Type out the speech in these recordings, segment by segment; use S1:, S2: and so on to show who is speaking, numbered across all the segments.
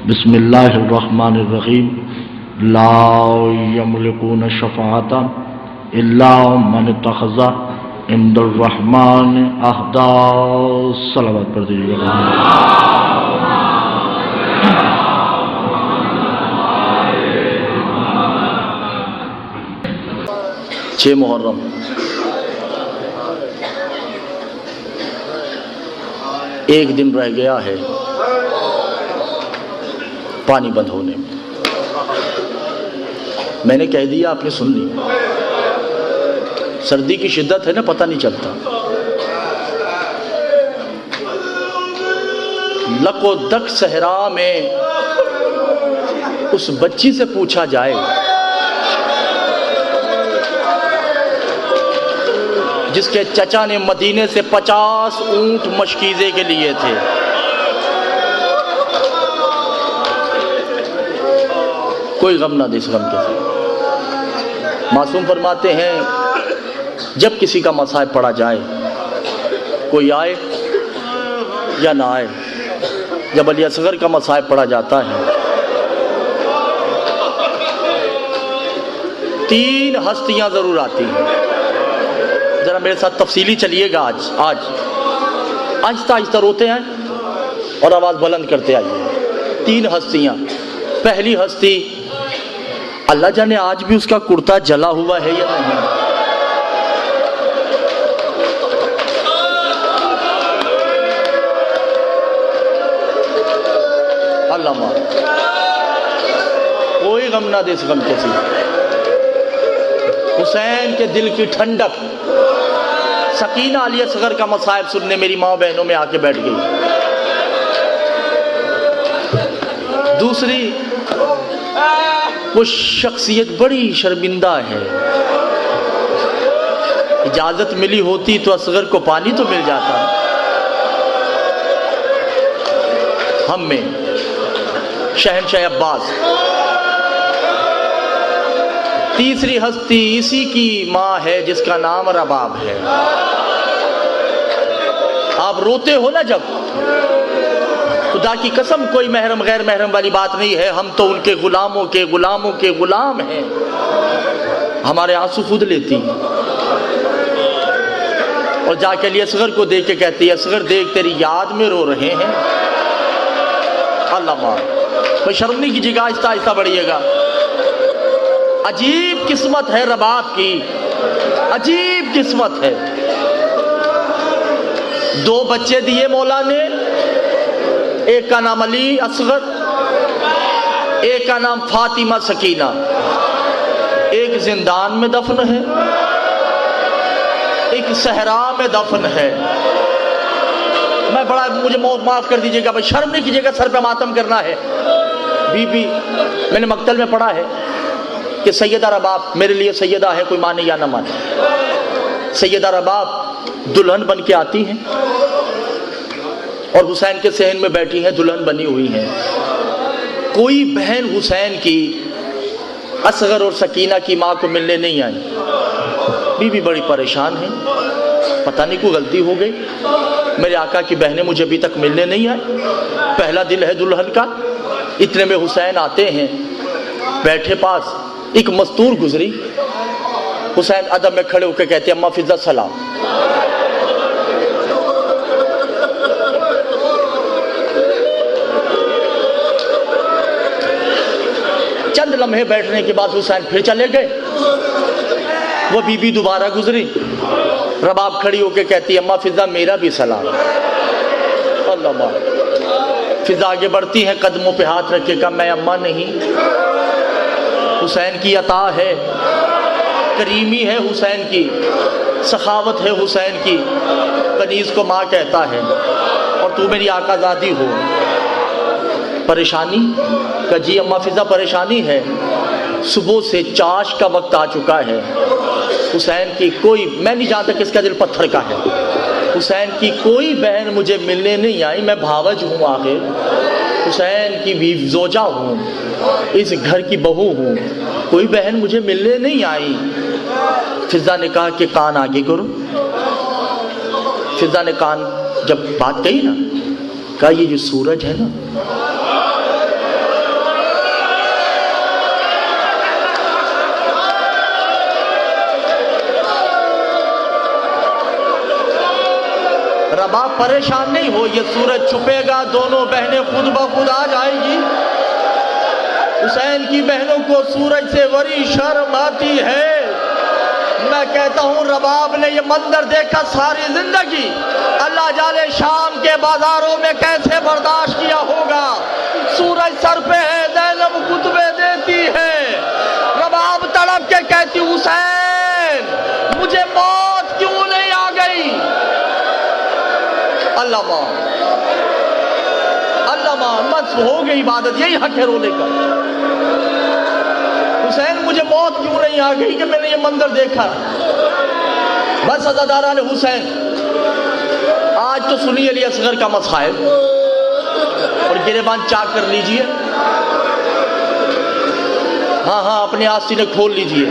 S1: بسم اللہ الرحمن الرحیم لا یملکون الشفاعۃ الا من اتخذ عند الرحمن عہدا. صلوات پڑھ دیجیے گا. چھ محرم ایک دن رہ گیا ہے پانی بند ہونے میں نے کہہ دیا، آپ نے سن لی. سردی کی شدت ہے نا، پتہ نہیں چلتا. لک و دک صحرا میں اس بچی سے پوچھا جائے جس کے چچا نے مدینے سے 50 اونٹ مشکیزے کے لیے تھے. کوئی غم نہ دے اس غم کے ساتھ. معصوم فرماتے ہیں جب کسی کا مصائب پڑا جائے، کوئی آئے یا نہ آئے، جب علی اصغر کا مصائب پڑا جاتا ہے، 3 ہستیاں ضرور آتی ہیں. ذرا میرے ساتھ تفصیلی چلیے گا. آج آہستہ آہستہ روتے ہیں اور آواز بلند کرتے آئیے. 3 ہستیاں. پہلی ہستی، اللہ جانے آج بھی اس کا کرتا جلا ہوا ہے یا نہیں. اللہ ماں کوئی غم نہ دے اس غم کے ساتھ. حسین کے دل کی ٹھنڈک. سکینہ علی اصغر کا مصائب سننے میری ماں بہنوں میں آ کے بیٹھ گئی. دوسری، وہ شخصیت بڑی شرمندہ ہے. اجازت ملی ہوتی تو اصغر کو پانی تو مل جاتا. ہم میں شہنشاہ عباس. تیسری ہستی اسی کی ماں ہے جس کا نام رباب ہے. آپ روتے ہو نا جب، خدا کی قسم کوئی محرم غیر محرم والی بات نہیں ہے. ہم تو ان کے غلاموں کے غلاموں کے غلام ہیں. ہمارے آنسو خود لیتی اور جا کے علی اصغر کو دیکھ کے کہتی ہے، اصغر دیکھ تیری یاد میں رو رہے ہیں. اللہ ماں کوئی شرم نہیں کیجیے گا، آہستہ آہستہ بڑھیے گا. عجیب قسمت ہے رباب کی، عجیب قسمت ہے. 2 بچے دیے مولا نے، ایک کا نام علی اصغر، ایک کا نام فاطمہ سکینہ. ایک زندان میں دفن ہے، ایک صحرا میں دفن ہے. میں بڑا، مجھے معاف کر دیجیے گا بھائی، شرم نہیں کیجیے گا، سر پہ ماتم کرنا ہے. بی میں نے مقتل میں پڑھا ہے کہ سیدہ رباب میرے لیے سیدہ ہے، کوئی مانے یا نہ مانے. سیدہ رباب دلہن بن کے آتی ہیں اور حسین کے صحن میں بیٹھی ہیں، دلہن بنی ہوئی ہیں. کوئی بہن حسین کی اصغر اور سکینہ کی ماں کو ملنے نہیں آئی. بی بڑی پریشان ہیں، پتہ نہیں کوئی غلطی ہو گئی، میرے آقا کی بہنیں مجھے ابھی تک ملنے نہیں آئی. پہلا دل ہے دلہن کا. اتنے میں حسین آتے ہیں، بیٹھے پاس ایک مستور گزری. حسین ادب میں کھڑے ہو کے کہتے ہیں، اماں فضا سلام. چند لمحے بیٹھنے کے بعد حسین پھر چلے گئے. وہ بی دوبارہ گزری. رباب کھڑی ہو کے کہتی ہے، اماں فضا میرا بھی سلام. اللہ ماں. فضا آگے بڑھتی ہیں، قدموں پہ ہاتھ رکھ کے کہا، میں اماں نہیں. حسین کی عطا ہے، کریمی ہے حسین کی، سخاوت ہے حسین کی. کنیز کو ماں کہتا ہے اور تو میری آقا زادی ہو. پریشانی کہ جی اماں فضا پریشانی ہے، صبح سے چاش کا وقت آ چکا ہے. حسین کی کوئی، میں نہیں جانتا کس کا دل پتھر کا ہے. حسین کی کوئی بہن مجھے ملنے نہیں آئی. میں بھاوج ہوں، آخر حسین کی بیوی زوجہ ہوں، اس گھر کی بہو ہوں، کوئی بہن مجھے ملنے نہیں آئی. فضا نے کہا کہ کان آگے کرو. فضا نے کان جب بات کہی نا، کہا یہ جو سورج ہے نا، آپ پریشان نہیں ہو، یہ سورج چھپے گا، دونوں بہنیں خود بخود آ جائیں گی۔ حسین کی بہنوں کو سورج سے بڑی شرم آتی ہے۔ میں کہتا ہوں رباب نے یہ منظر دیکھا ساری زندگی، اللہ جانے شام کے بازاروں میں کیسے برداشت کیا ہوگا۔ سورج سر پہ ہے، زینب خطبے دیتی ہے، رباب تڑپ کے کہتی حسین مجھے موت کیوں نہیں آ گئی؟ اللہ ماں بس ہو گئی عبادت، یہی حق ہے رونے کا۔ حسین مجھے موت کیوں نہیں آ گئی کہ میں نے یہ منظر دیکھا؟ بس عزاداران حسین، آج تو سنی علی اصغر کا مصائب اور گریبان چاک کر لیجئے۔ ہاں اپنے آستینے کھول لیجئے۔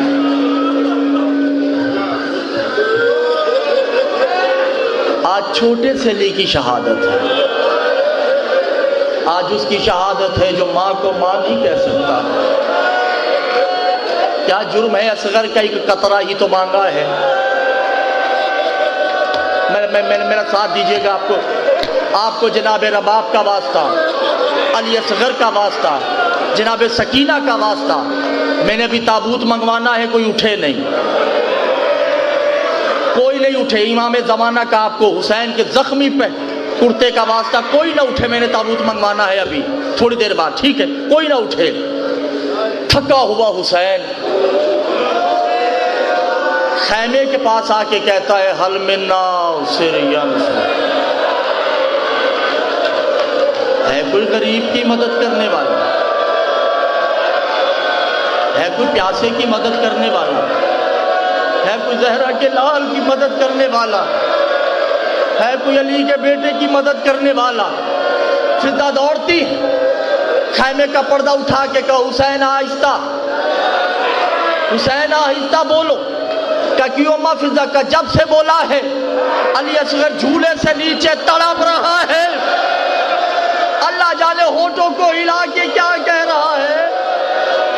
S1: آج چھوٹے سے علی کی شہادت ہے، آج اس کی شہادت ہے جو ماں کو ماں نہیں کہہ سکتا۔ کیا جرم ہے اصغر کا؟ ایک قطرہ ہی تو مانگا ہے۔ میرا ساتھ دیجئے گا، آپ کو جناب رباب کا واسطہ، علی اصغر کا واسطہ، جناب سکینہ کا واسطہ، میں نے بھی تابوت منگوانا ہے، کوئی اٹھے نہیں، کوئی نہیں اٹھے۔ امام زمانہ کا آپ کو حسین کے زخمی پہ کرتے کا واسطہ کوئی نہ اٹھے، میں نے تابوت منگوانا ہے ابھی تھوڑی دیر بعد، ٹھیک ہے؟ کوئی نہ اٹھے۔ تھکا ہوا حسین خیمے کے پاس آ کے کہتا ہے حل من ناصر ینصر، ہے کوئی غریب کی مدد کرنے والا؟ ہے کوئی پیاسے کی مدد کرنے والا؟ ہے کوئی زہرا کے لال کی مدد کرنے والا؟ ہے کوئی علی کے بیٹے کی مدد کرنے والا؟ فضا دوڑتی خیمے کا پردہ اٹھا کے کہا حسین آہستہ، حسین آہستہ بولو۔ کہ کیوں اماں فضا کا جب سے بولا ہے علی اصغر جھولے سے نیچے تڑپ رہا ہے، اللہ جانے ہونٹوں کو ہلا کے کیا کہہ رہا ہے۔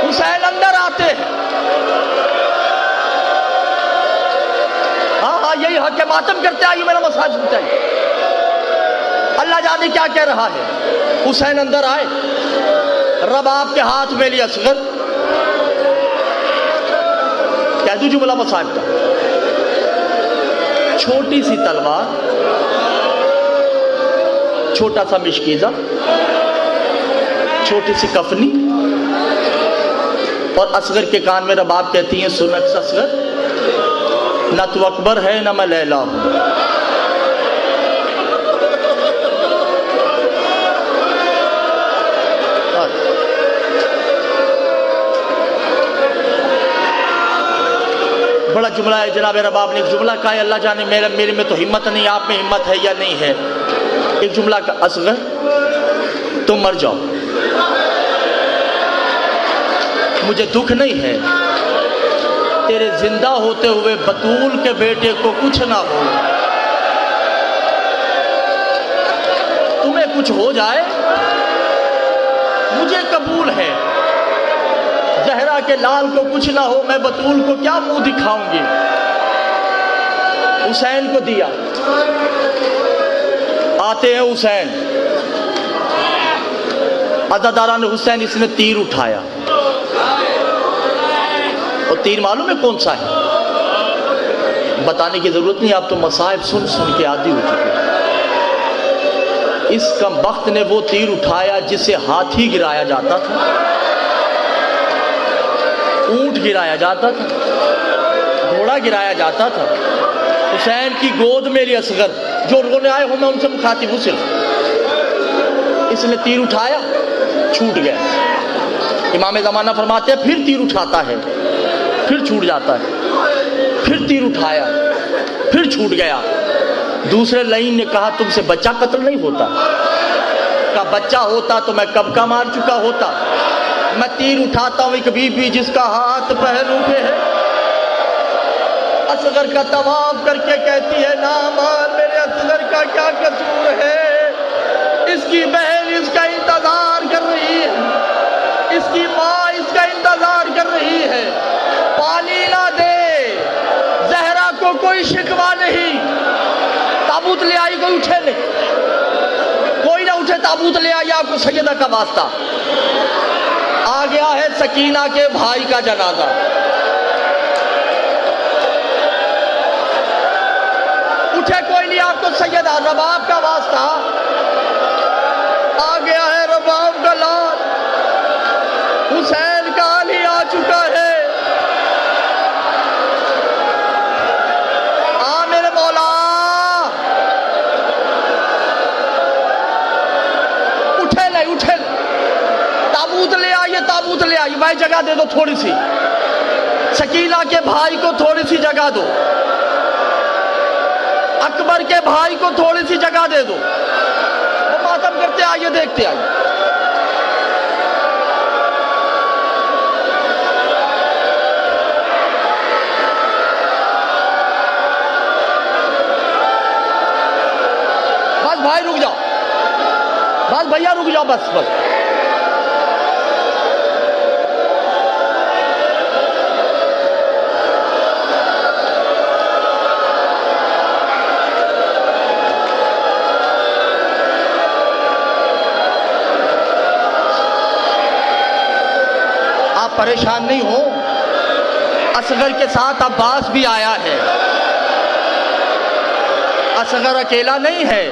S1: حسین اندر آتے ہیں، ہاں یہی حق ہے، ماتم کرتے آئیے، میرا مساج سنتا ہے، اللہ جانے کیا کہہ رہا ہے۔ حسین اندر آئے، رباب کے ہاتھ میں علی اصغر، کہہ دوں جملہ مصائب کا، چھوٹی سی تلوار، چھوٹا سا مشکیزہ، چھوٹی سی کفنی، اور اصغر کے کان میں رباب کہتی ہیں سن اصغر، نہ تو اکبر ہے نہ میں لیلا ہوں۔ بڑا جملہ ہے جناب رباب نے، ایک جملہ کہا ہے اللہ جانے میرے میں تو ہمت نہیں، آپ میں ہمت ہے یا نہیں ہے۔ ایک جملہ کا اصغر تم مر جاؤ، مجھے دکھ نہیں ہے، تیرے زندہ ہوتے ہوئے بطول کے بیٹے کو کچھ نہ ہو، تمہیں کچھ ہو جائے مجھے قبول ہے، زہرا کے لال کو کچھ نہ ہو، میں بطول کو کیا منہ دکھاؤں گی۔ حسین کو دیا، آتے ہیں حسین، عزاداران حسین، اس نے تیر اٹھایا، اور تیر معلوم ہے کون سا ہے؟ بتانے کی ضرورت نہیں، آپ تو مصائب سن سن کے عادی ہو چکے ہیں۔ اس کم بخت نے وہ تیر اٹھایا جسے ہاتھی گرایا جاتا تھا، اونٹ گرایا جاتا تھا، گھوڑا گرایا جاتا تھا۔ حسین کی گود میں علی اصغر، جو رونے آئے ہوں میں ان سے مخاطب ہوں صرف، اس نے تیر اٹھایا، چھوٹ گیا۔ امام زمانہ فرماتے ہیں پھر تیر اٹھاتا ہے، پھر چھوٹ جاتا ہے، پھر تیر اٹھایا، پھر چھوٹ گیا۔ دوسرے لائن نے کہا تم سے بچہ قتل نہیں ہوتا؟ کہا بچہ ہوتا تو میں کب کا مار چکا ہوتا، میں تیر اٹھاتا ہوں ایک بی بی جس کا ہاتھ پہلو پہ ہے۔ اصغر کا طواف کر کے کہتی ہے نامان میرے اصغر کا کیا قصور ہے، اس کی بہن اس کا انتظار کر رہی ہے، اس کی ماں اس کا انتظار کر رہی ہے، پانی نہ دے، زہرا کو کوئی شکوہ نہیں، تابوت لے آئی کوئی اٹھے نہیں, کوئی نہ اٹھے, تابوت لے آئیے آپ کو سیدہ کا واسطہ. آ گیا ہے سکینہ کے بھائی کا جنازہ. اٹھے کوئی نہیں, آپ کو سیدہ رباب کا واسطہ. آ گیا ہے رباب کا لال, حسین کا علی آ چکا ہے. آ میرے مولا, اٹھے نہیں, اٹھے نہیں. تابوت لے آئیے, تابوت لے آئیے. بھائی جگہ دے دو تھوڑی سی, سکینہ کے بھائی کو تھوڑی سی جگہ دو, اکبر کے بھائی کو تھوڑی سی جگہ دے دو. وہ ماتم کرتے آئیے, دیکھتے آئیے. بس بھائی رک جاؤ, بس بھیا رک جاؤ, بس بس. پریشان نہیں ہو, اصغر کے ساتھ عباس بھی آیا ہے. اصغر اکیلا نہیں ہے,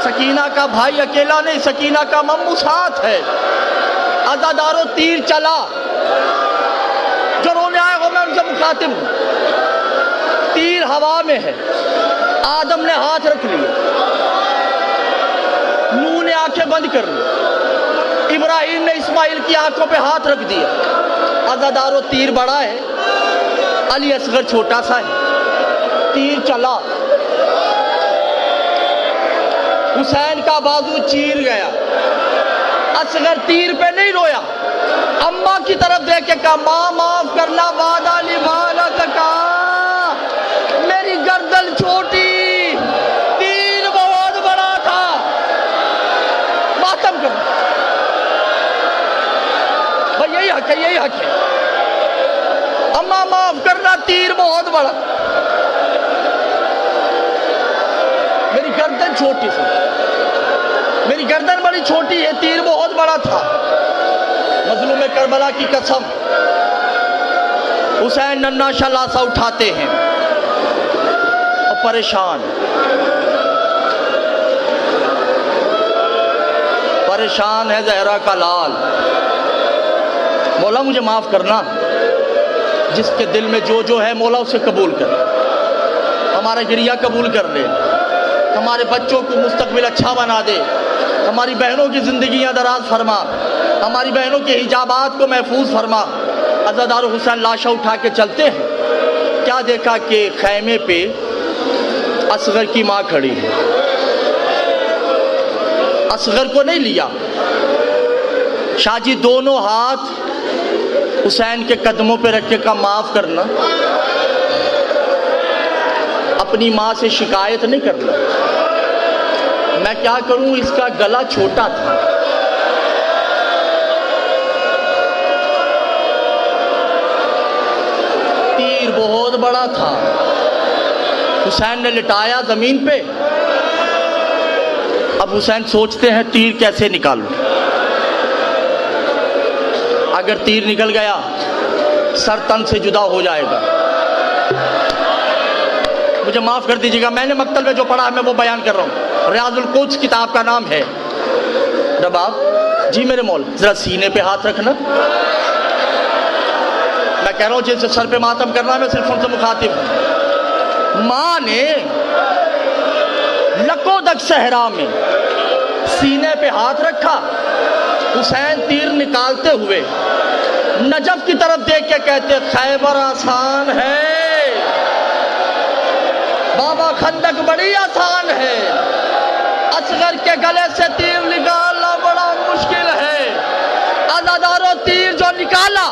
S1: سکینہ کا بھائی اکیلا نہیں, سکینہ کا ممو ساتھ ہے. عزادارو تیر چلا, جو رونے آئے ہو میں ان سے مخاطب ہوں. تیر ہوا میں ہے, آدم نے ہاتھ رکھ لیا, نوح نے آنکھیں بند کر لی, ابراہیم نے اسماعیل کی آنکھوں پہ ہاتھ رکھ دیا. عزادارو تیر بڑا ہے, علی اصغر چھوٹا سا ہے. تیر چلا, حسین کا بازو چیر گیا. اصغر تیر پہ نہیں رویا, اماں کی طرف دیکھ کے کہا ماں معاف کرنا, وعدہ نبھا نہ سکا, میری گردن چھوٹی, تیر بہت بڑا تھا. ماتم کرنا, یہی حق ہے, یہی حق ہے. اماں معاف کرنا, تیر بہت بڑا, میری گردن چھوٹی سی, میری گردن بڑی چھوٹی ہے, تیر بہت بڑا تھا. مظلوم کربلا کی قسم, حسین ننھا سا لاسا اٹھاتے ہیں اور پریشان, پریشان ہے زہرا کا لال. مولا مجھے معاف کرنا, جس کے دل میں جو ہے مولا اسے قبول کر, ہمارا گریہ قبول کر لے, ہمارے بچوں کو مستقبل اچھا بنا دے, ہماری بہنوں کی زندگیاں دراز فرما, ہماری بہنوں کے حجابات کو محفوظ فرما. عزادارو حسین لاشا اٹھا کے چلتے ہیں, کیا دیکھا کہ خیمے پہ اصغر کی ماں کھڑی ہے. اصغر کو نہیں لیا, شاہ جی دونوں ہاتھ حسین کے قدموں پہ رکھ کے کہا معاف کرنا, اپنی ماں سے شکایت نہیں کرنا, میں کیا کروں, اس کا گلا چھوٹا تھا. تیر بہت بڑا تھا. حسین نے لٹایا زمین پہ. اب حسین سوچتے ہیں تیر کیسے نکالوں. اگر تیر نکل گیا سر تن سے جدا ہو جائے گا. مجھے معاف کر دیجیے گا, میں نے مقتل میں جو پڑھا ہے میں وہ بیان کر رہا ہوں. ریاض القدس کتاب کا نام ہے. رباب جی میرے مولا ذرا سینے پہ ہاتھ رکھنا. میں کہہ رہا ہوں جن سے سر پہ ماتم کرنا ہے میں صرف ان سے مخاطب ہوں. ماں نے لکودک صحرا میں سینے پہ ہاتھ رکھا. حسین تیر نکالتے ہوئے نجف کی طرف دیکھ کے کہتے خیبر آسان ہے, بابا خندق بڑی آسان ہے, اصغر کے گلے سے تیر نکالنا بڑا مشکل ہے. عزادارو تیر جو نکالا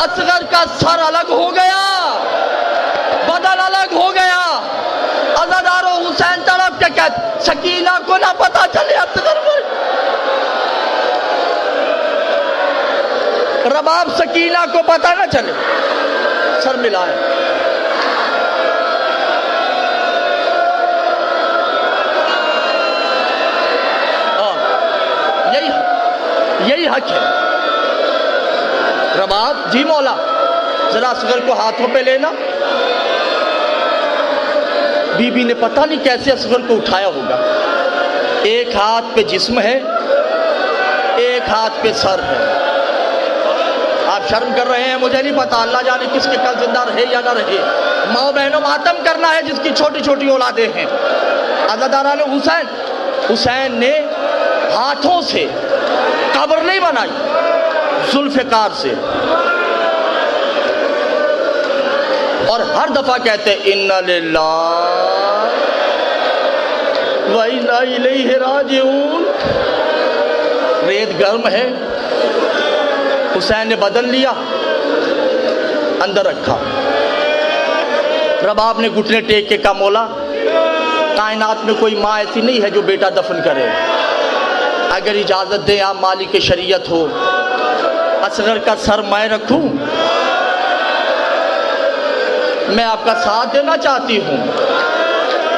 S1: اصغر کا سر الگ ہو گیا, بدن الگ ہو گیا. عزادارو حسین طرف کے کہتے سکینہ کو نہ پتا چلے اصغر کو. رباب سکینہ کو پتا نہ چلے, سر ملائے. یہی حق ہے. رباب جی مولا ذرا اصغر کو ہاتھوں پہ لینا. بی بی نے پتہ نہیں کیسے اصغر کو اٹھایا ہوگا. ایک ہاتھ پہ جسم ہے, ایک ہاتھ پہ سر ہے. آپ شرم کر رہے ہیں, مجھے نہیں پتا, اللہ جانے کس کے کل زندہ رہے یا نہ رہے. ماں بہنوں ماتم کرنا ہے جس کی چھوٹی چھوٹی اولادیں ہیں. عزاداران حسین نے ہاتھوں سے قبر نہیں بنائی, ذوالفقار سے. اور ہر دفعہ کہتے اِنَّا لِلَّهِ وَإِنَّا إِلَيْهِ رَاجِعُونَ. ریت گرم ہے, حسین نے بدل لیا, اندر رکھا. رباب نے گھٹنے ٹیک کے کہا مولا کائنات میں کوئی ماں ایسی نہیں ہے جو بیٹا دفن کرے. اگر اجازت دیں آپ مالک شریعت ہو, اصغر کا سر میں رکھوں, میں آپ کا ساتھ دینا چاہتی ہوں.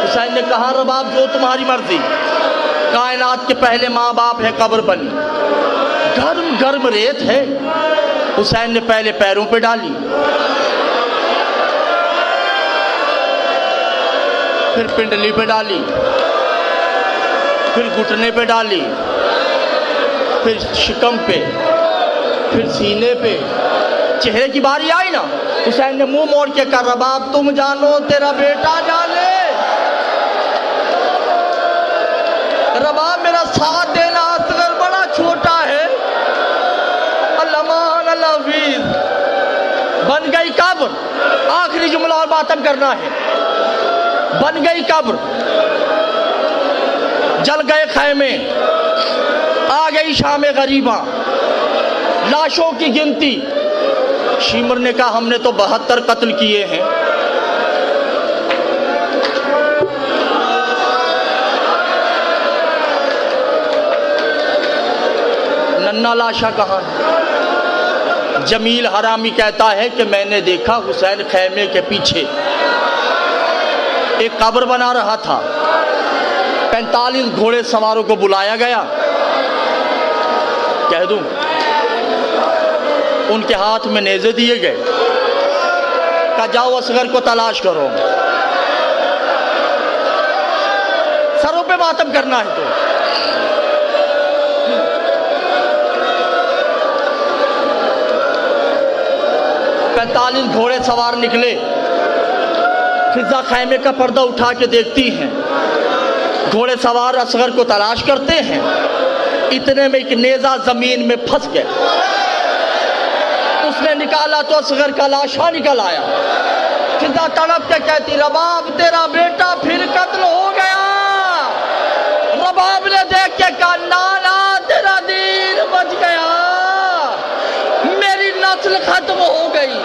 S1: حسین نے کہا رباب جو تمہاری مرضی. کائنات کے پہلے ماں باپ ہے, قبر بنی, گرم گرم ریت ہے. حسین نے پہلے پیروں پہ ڈالی, پھر پنڈلی پہ ڈالی, پھر گھٹنے پہ ڈالی, پھر شکم پہ, پھر سینے پہ. چہرے کی باری آئی نا, حسین نے منہ موڑ کے کہا رباب تم جانو تیرا بیٹا جانے. رباب میرا ساتھ دینا, اصغر بڑا چھوٹا ہے. الامان الحفیظ. بن گئی قبر. آخری جملہ اور ماتم کرنا ہے. بن گئی قبر, جل گئے خیمے, آ گئی شام غریباں, لاشوں کی گنتی. شیمر نے کہا ہم نے تو 72 قتل کیے ہیں. ننھا لاشا کہاں ہے؟ جمیل حرامی کہتا ہے کہ میں نے دیکھا حسین خیمے کے پیچھے ایک قبر بنا رہا تھا. 45 گھوڑے سواروں کو بلایا گیا. کہہ دوں ان کے ہاتھ میں نیزے دیے گئے, کہا جاؤ اصغر کو تلاش کرو. سروں پہ ماتم کرنا ہے تو. 45 گھوڑے سوار نکلے. فضا خیمے کا پردہ اٹھا کے دیکھتی ہیں, گھوڑے سوار اصغر کو تلاش کرتے ہیں. اتنے میں ایک نیزہ زمین میں پھنس گیا. اس نے نکالا تو اصغر کا لاشا نکل آیا. فضا تڑپ کے کہتی رباب تیرا بیٹا پھر قتل ہو گیا. رباب نے دیکھ کے کہا نانا تیرا دین بچ گیا, میری نسل ختم ہو گئی.